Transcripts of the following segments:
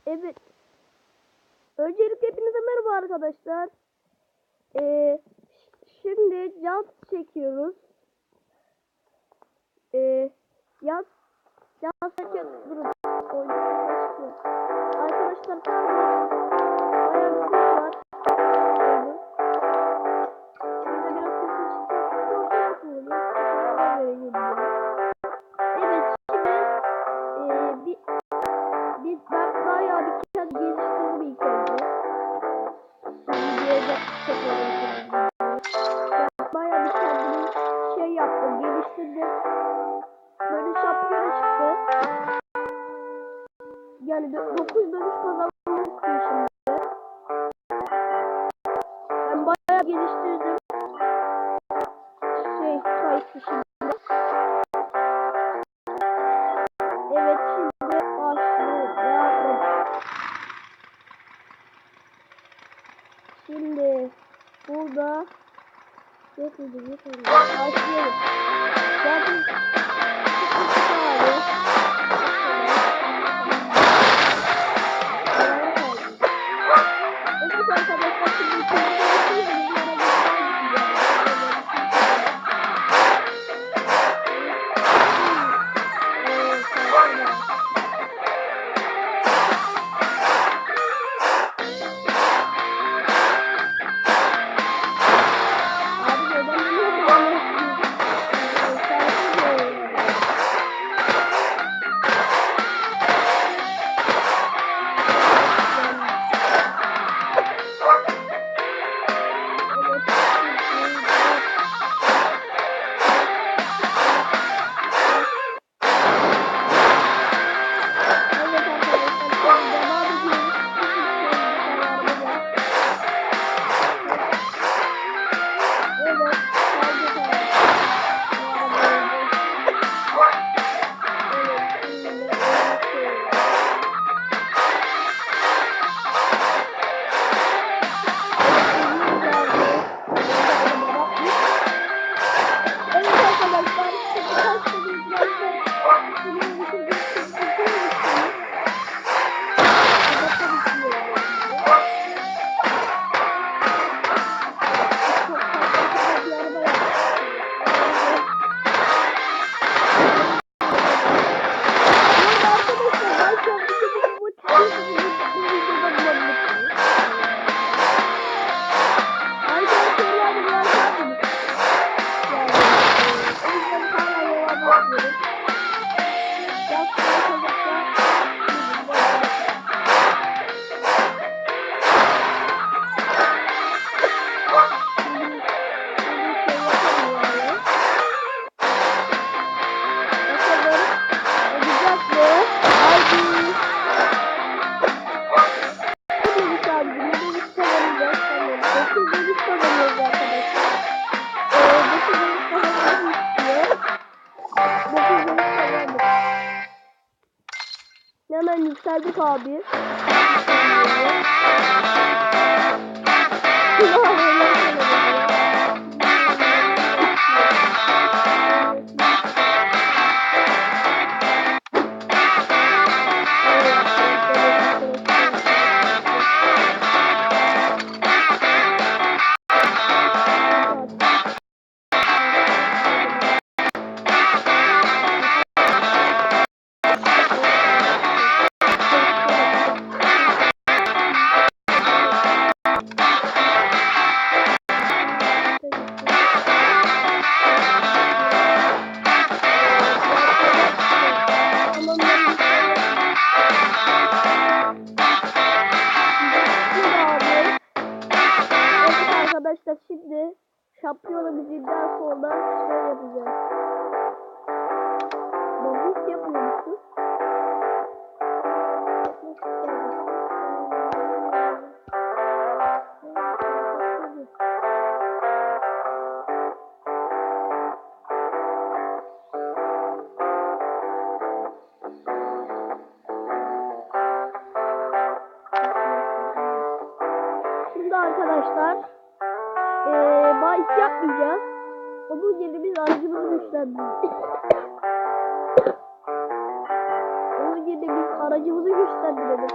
Evet. Öncelikle hepinize merhaba arkadaşlar. Şimdi jump çekiyoruz. Yaz durun. Arkadaşlar bayağı bir ses var. Şimdi biraz sesim çıktı. Evet, şimdi ben bayağı bir kez geliştirdim ilk önce. Bayağı bir kendimi yaptım, geliştirdim. Böyle şapkayla çıktı. Yani 9 dönüş kazanmak istiyor şimdi. Ben bayağı geliştirdim. Kayıtlı şimdi. Evet, şimdi başlıyor. Şimdi burada başlayalım. Zaten hemen yükseldik abi. Arkadaşlar şimdi şampiyona müziğinden sonra yapacağız. Bahis yapıyormuşuz. Şimdi arkadaşlar bahis yapmayacağız. Onun yerine biz aracımızı güçlendireceğiz. Onun yerine biz aracımızı güçlendirelim.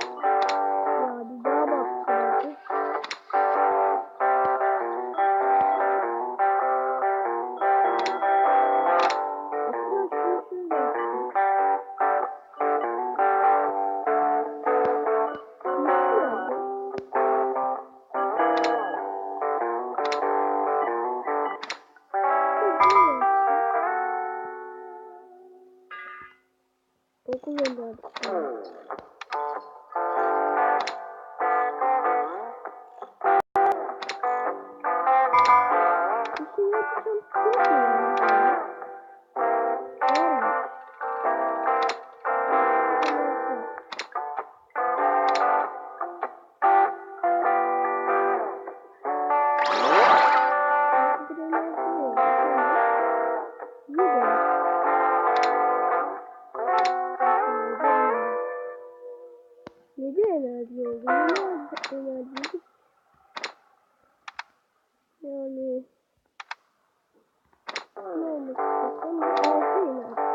7 enerji oldu. Ne enerji? Yani ne olmak istiyorsam 6 enerji.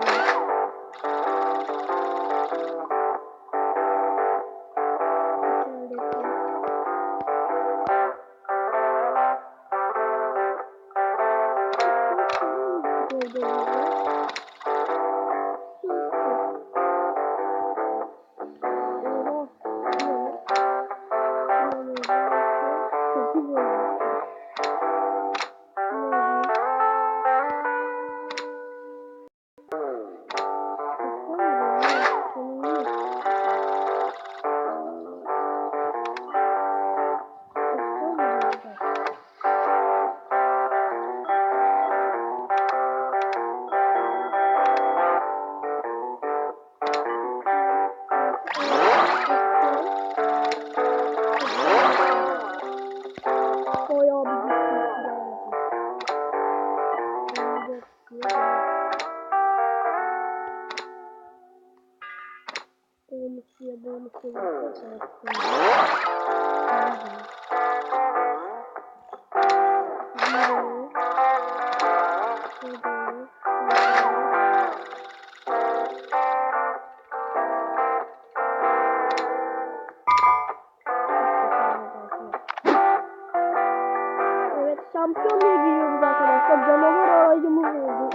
Şampiyonluğa giriyoruz arkadaşlar. Canavar aracımız oldu.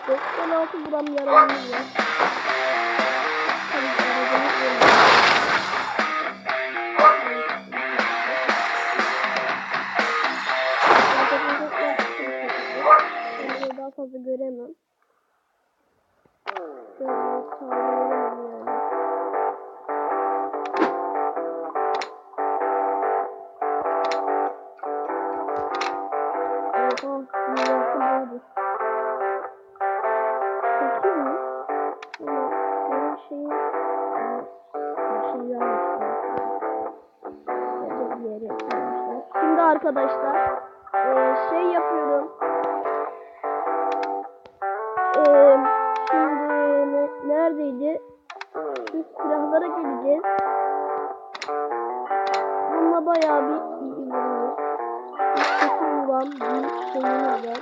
96 gram yaralımız var. Daha fazla göremem. Şöyle sağlayalım yani. Şimdi arkadaşlar şey yapıyorum. Şimdi neredeydi? Şu silahlara geleceğiz. Bununla bayağı bir iyi vuruyor. Kötü vuran bir şeyimiz var.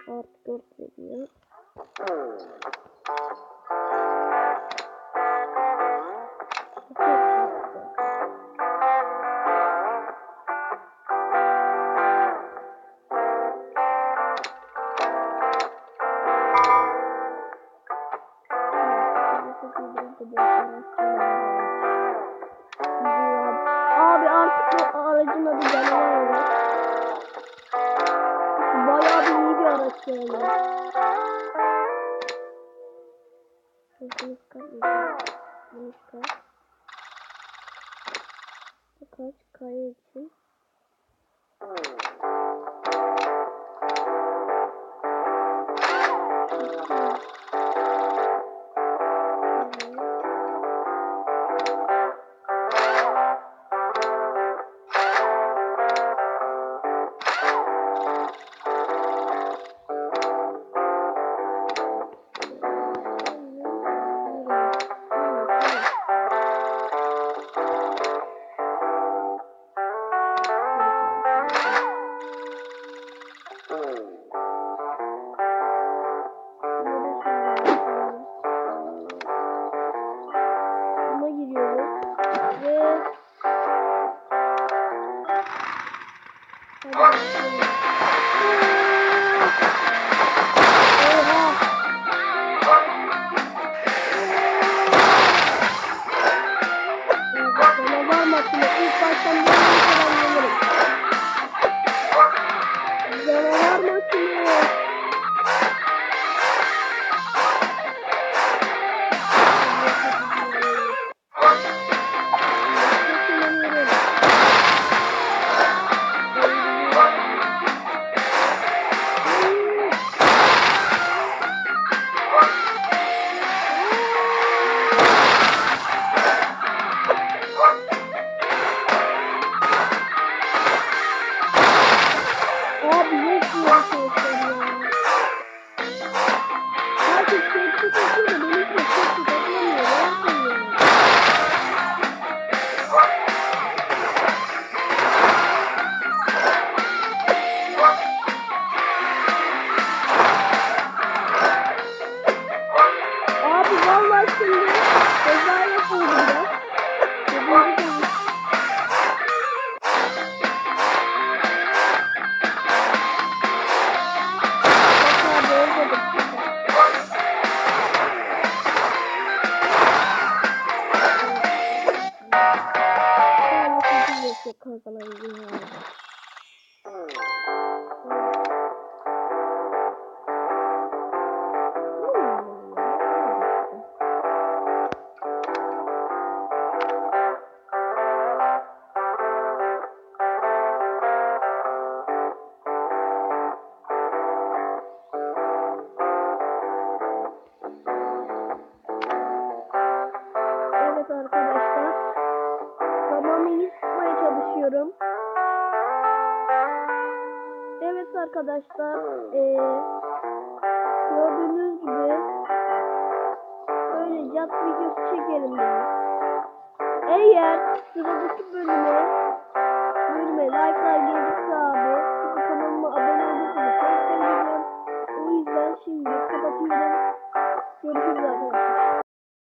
Artı 4 veriyor. Abi artık bu aracın adı canavar oldu. Bayağı bir iyi bir araç yani. Bunu çıkartmayacağım. Bunu çıkart. Kaç kaya için. Abi nasıl arkadaşlar ya? Herkes tepki takıyor da benim tepki takılamıyor. Yalan söylüyorum. Abi vallahi şimdi ceza yapıldı biraz. Evet arkadaşlar, zamanı iyi tutmaya çalışıyorum. Evet arkadaşlar, gördüğünüz gibi böyle cat videosu çekelim dedim. Eğer sıradaki bölüme like'lar gelirse abi kanalıma abone olursanız çok sevinirim. O yüzden şimdi kapatıyorum. Görüşürüz arkadaşlar.